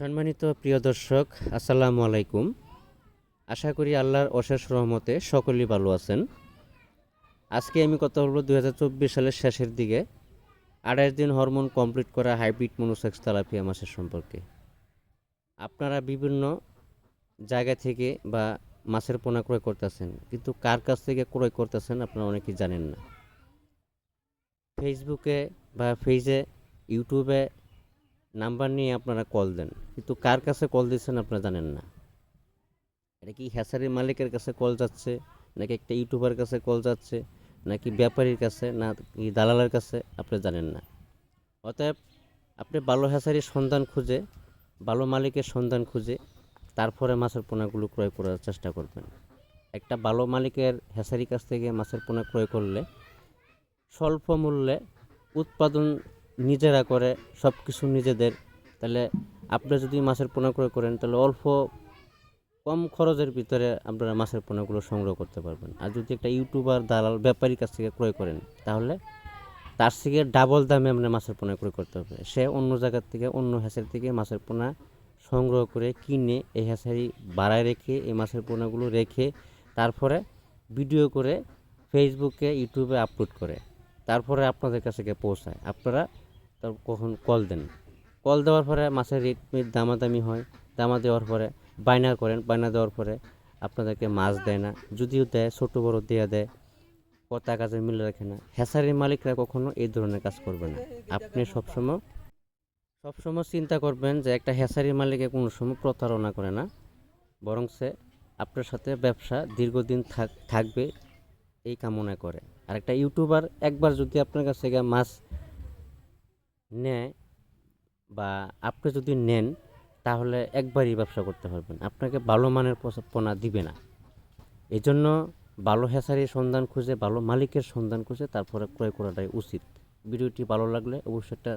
সম্মানিত প্রিয় দর্শক, আসসালামু আলাইকুম। আশা করি আল্লাহর অশেষ রহমতে সকলেই ভালো আছেন। আজকে আমি কথা বলবো 2024 সালের শেষের দিকে 28 দিন হরমোন কমপ্লিট করা হাইব্রিড মনোসেক্স তেলাপিয়া মাছের সম্পর্কে। আপনারা বিভিন্ন জায়গা থেকে বা মাছের পোনা ক্রয় করতেছেন, কিন্তু কার কাছ থেকে ক্রয় করতেছেন আপনারা অনেকেই জানেন না। ফেসবুকে বা পেজে, ইউটিউবে নাম্বার নিয়ে আপনারা কল দেন, কিন্তু কার কাছে কল দিচ্ছেন আপনারা জানেন না। এটা কি হ্যাচারির মালিকের কাছে কল যাচ্ছে, নাকি একটা ইউটিউবার কাছে কল যাচ্ছে, নাকি ব্যাপারীর কাছে, না কি দালালের কাছে, আপনি জানেন না। অতএব আপনি ভালো হ্যাচারির সন্ধান খুঁজে, ভালো মালিকের সন্ধান খুঁজে তারপরে মাছের পোনাগুলো ক্রয় করার চেষ্টা করবেন। একটা ভালো মালিকের হ্যাচারির কাছ থেকে মাছের পোনা ক্রয় করলে স্বল্প মূল্যে উৎপাদন নিজেরা করে, সব কিছু নিজেদের। তাহলে আপনি যদি মাছের পোনা ক্রয় করেন তাহলে অল্প কম খরচের ভিতরে আপনারা মাছের পোনাগুলো সংগ্রহ করতে পারবেন। আর যদি একটা ইউটিউবার, দালাল, ব্যাপারীর কাছ থেকে ক্রয় করেন তাহলে তার থেকে ডাবল দামে আপনার মাছের পোনা ক্রয় করতে হবে। সে অন্য জায়গার থেকে, অন্য হ্যাচারি থেকে মাছের পোনা সংগ্রহ করে কিনে এই হ্যাচারি বাড়ায় রেখে, এই মাছের পোনাগুলো রেখে তারপরে ভিডিও করে ফেসবুকে, ইউটিউবে আপলোড করে তারপরে আপনাদের কাছে গিয়ে পৌঁছায়। আপনারা তার কখন কল দেন, কল দেওয়ার পরে মাছের রেট দামাদামি হয়, দামা দেওয়ার পরে বায়না করেন, বায়না দেওয়ার পরে আপনাদেরকে মাছ দেয় না, যদিও দেয় ছোটো বড়ো দিয়ে দেয়, কথা কাজে মিলে রাখে না। হ্যাচারির মালিকরা কখনো এই ধরনের কাজ করবে না। আপনি সবসময় চিন্তা করবেন যে একটা হ্যাচারির মালিকে কোনো সময় প্রতারণা করে না, বরং সে আপনার সাথে ব্যবসা দীর্ঘদিন থাকবে এই কামনা করে। আর একটা ইউটিউবার একবার যদি আপনার কাছ থেকে মাছ নেয় বা আপনি যদি নেন তাহলে একবারই ব্যবসা করতে পারবেন, আপনাকে ভালো মানের পোনা দিবে না। এই জন্য ভালো হ্যাচারির সন্ধান খুঁজে, ভালো মালিকের সন্ধান খুঁজে তারপরে ক্রয় করাটাই উচিত। ভিডিওটি ভালো লাগলে অবশ্যই একটা